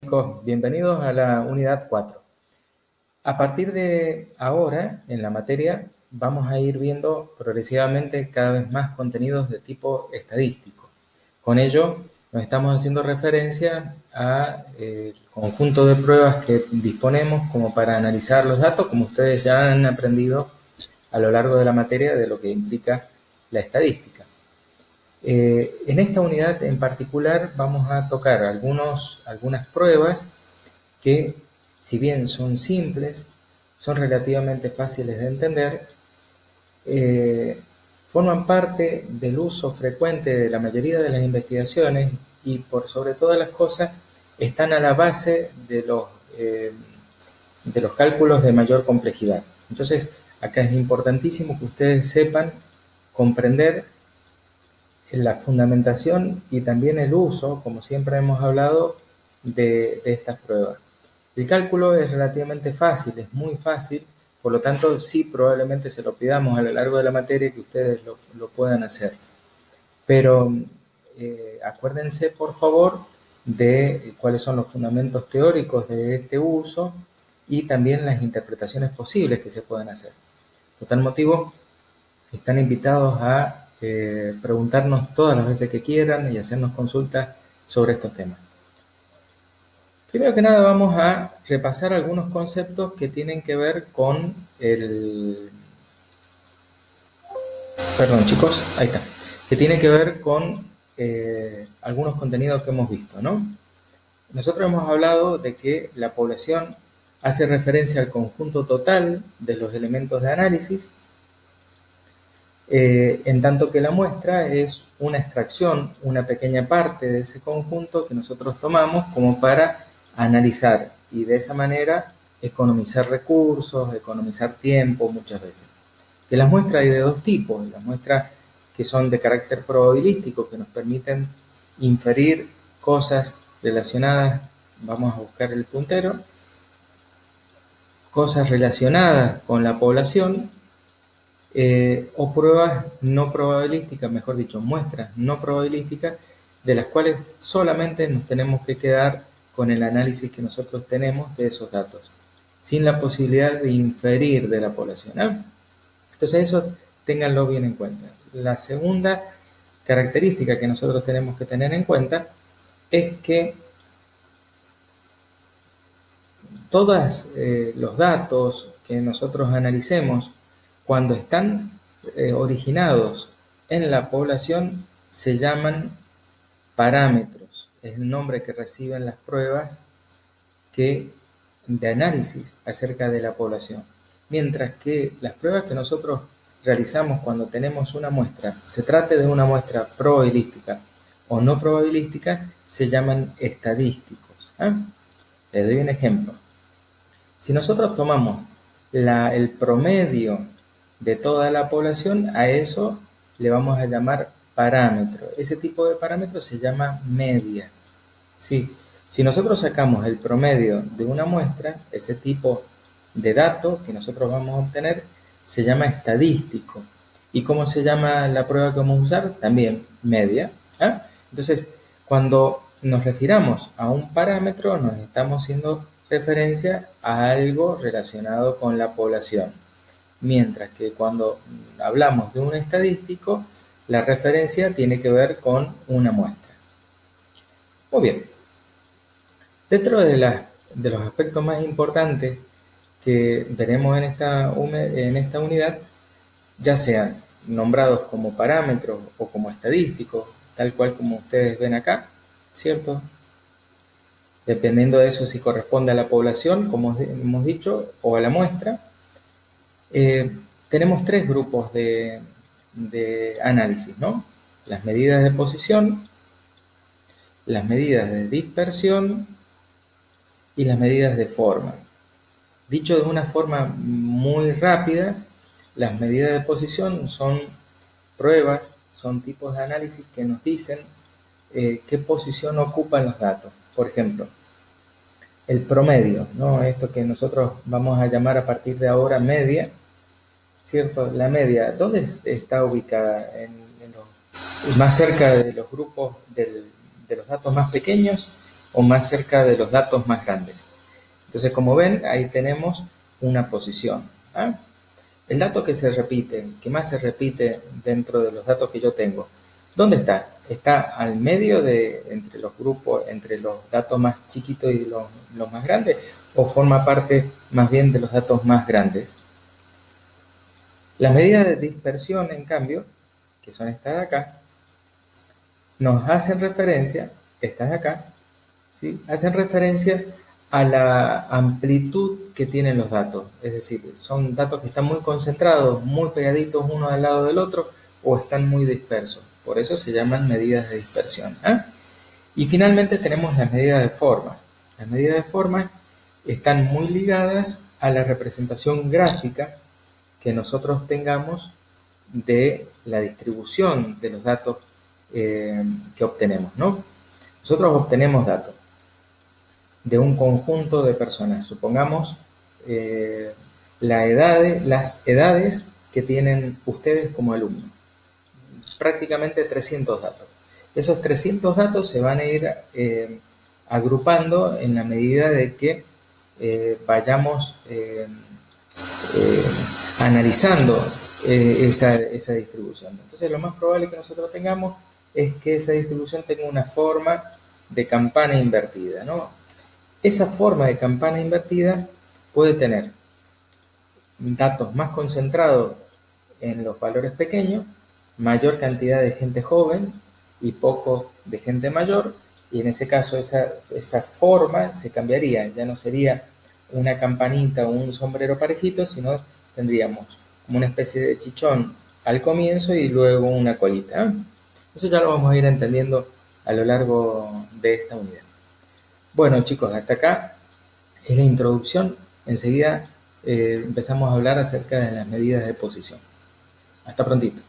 Chicos, bienvenidos a la unidad 4. A partir de ahora, en la materia, vamos a ir viendo progresivamente cada vez más contenidos de tipo estadístico. Con ello, nos estamos haciendo referencia al conjunto de pruebas que disponemos como para analizar los datos, como ustedes ya han aprendido a lo largo de la materia de lo que implica la estadística. En esta unidad en particular vamos a tocar algunas pruebas que, si bien son simples, son relativamente fáciles de entender, forman parte del uso frecuente de la mayoría de las investigaciones y, por sobre todas las cosas, están a la base de los cálculos de mayor complejidad. Entonces, acá es importantísimo que ustedes sepan comprender la fundamentación y también el uso, como siempre hemos hablado, de estas pruebas. El cálculo es relativamente fácil, es muy fácil, por lo tanto sí probablemente se lo pidamos a lo largo de la materia que ustedes lo puedan hacer. Pero acuérdense por favor de cuáles son los fundamentos teóricos de este uso y también las interpretaciones posibles que se pueden hacer. Por tal motivo, están invitados a preguntarnos todas las veces que quieran y hacernos consultas sobre estos temas. Primero que nada vamos a repasar algunos conceptos que tienen que ver con Perdón chicos, ahí está. Que tienen que ver con algunos contenidos que hemos visto, ¿no? Nosotros hemos hablado de que la población hace referencia al conjunto total de los elementos de análisis, en tanto que la muestra es una extracción, una pequeña parte de ese conjunto que nosotros tomamos como para analizar y de esa manera economizar recursos, economizar tiempo muchas veces. Que las muestras hay de dos tipos, las muestras que son de carácter probabilístico, que nos permiten inferir cosas relacionadas, vamos a buscar el puntero, cosas relacionadas con la población, o pruebas no probabilísticas, mejor dicho, muestras no probabilísticas, de las cuales solamente nos tenemos que quedar con el análisis que nosotros tenemos de esos datos, sin la posibilidad de inferir de la población, ¿eh? Entonces eso ténganlo bien en cuenta. La segunda característica que nosotros tenemos que tener en cuenta es que todos los datos que nosotros analicemos cuando están originados en la población se llaman parámetros. Es el nombre que reciben las pruebas de análisis acerca de la población. Mientras que las pruebas que nosotros realizamos cuando tenemos una muestra, se trate de una muestra probabilística o no probabilística, se llaman estadísticos. Les doy un ejemplo. Si nosotros tomamos el promedio de toda la población, a eso le vamos a llamar parámetro. Ese tipo de parámetro se llama media. Sí. Si nosotros sacamos el promedio de una muestra, ese tipo de dato que nosotros vamos a obtener se llama estadístico. ¿Y cómo se llama la prueba que vamos a usar? También media. Entonces, cuando nos refiramos a un parámetro, nos estamos haciendo referencia a algo relacionado con la población. Mientras que cuando hablamos de un estadístico, la referencia tiene que ver con una muestra. Muy bien. Dentro de los aspectos más importantes que veremos en esta unidad, ya sean nombrados como parámetros o como estadísticos, tal cual como ustedes ven acá, ¿cierto? Dependiendo de eso si corresponde a la población, como hemos dicho, o a la muestra. Tenemos tres grupos de análisis, ¿no? Las medidas de posición, las medidas de dispersión y las medidas de forma. Dicho de una forma muy rápida, las medidas de posición son pruebas, son tipos de análisis que nos dicen qué posición ocupan los datos. Por ejemplo, el promedio, ¿no? Esto que nosotros vamos a llamar a partir de ahora media, ¿cierto? La media, ¿dónde está ubicada? ¿Más cerca de los grupos de los datos más pequeños o más cerca de los datos más grandes. Entonces, como ven, ahí tenemos una posición. El dato que se repite, que más se repite dentro de los datos que yo tengo, ¿dónde está? ¿Está al medio entre los grupos, entre los datos más chiquitos y los más grandes? ¿O forma parte más bien de los datos más grandes? Las medidas de dispersión, en cambio, que son estas de acá, nos hacen referencia, estas de acá, ¿sí? Hacen referencia a la amplitud que tienen los datos. Es decir, son datos que están muy concentrados, muy pegaditos uno al lado del otro, o están muy dispersos. Por eso se llaman medidas de dispersión. Y finalmente tenemos las medidas de forma. Las medidas de forma están muy ligadas a la representación gráfica que nosotros tengamos de la distribución de los datos que obtenemos, ¿no? Nosotros obtenemos datos de un conjunto de personas. Supongamos las edades que tienen ustedes como alumnos. Prácticamente 300 datos. Esos 300 datos se van a ir agrupando en la medida de que vayamos analizando esa distribución. Entonces, lo más probable que nosotros tengamos es que esa distribución tenga una forma de campana invertida, ¿no? Esa forma de campana invertida puede tener datos más concentrados en los valores pequeños, mayor cantidad de gente joven y poco de gente mayor, y en ese caso esa forma se cambiaría, ya no sería una campanita o un sombrero parejito, sino tendríamos como una especie de chichón al comienzo y luego una colita. Eso ya lo vamos a ir entendiendo a lo largo de esta unidad. Bueno, chicos, hasta acá es la introducción. Enseguida empezamos a hablar acerca de las medidas de posición. Hasta prontito.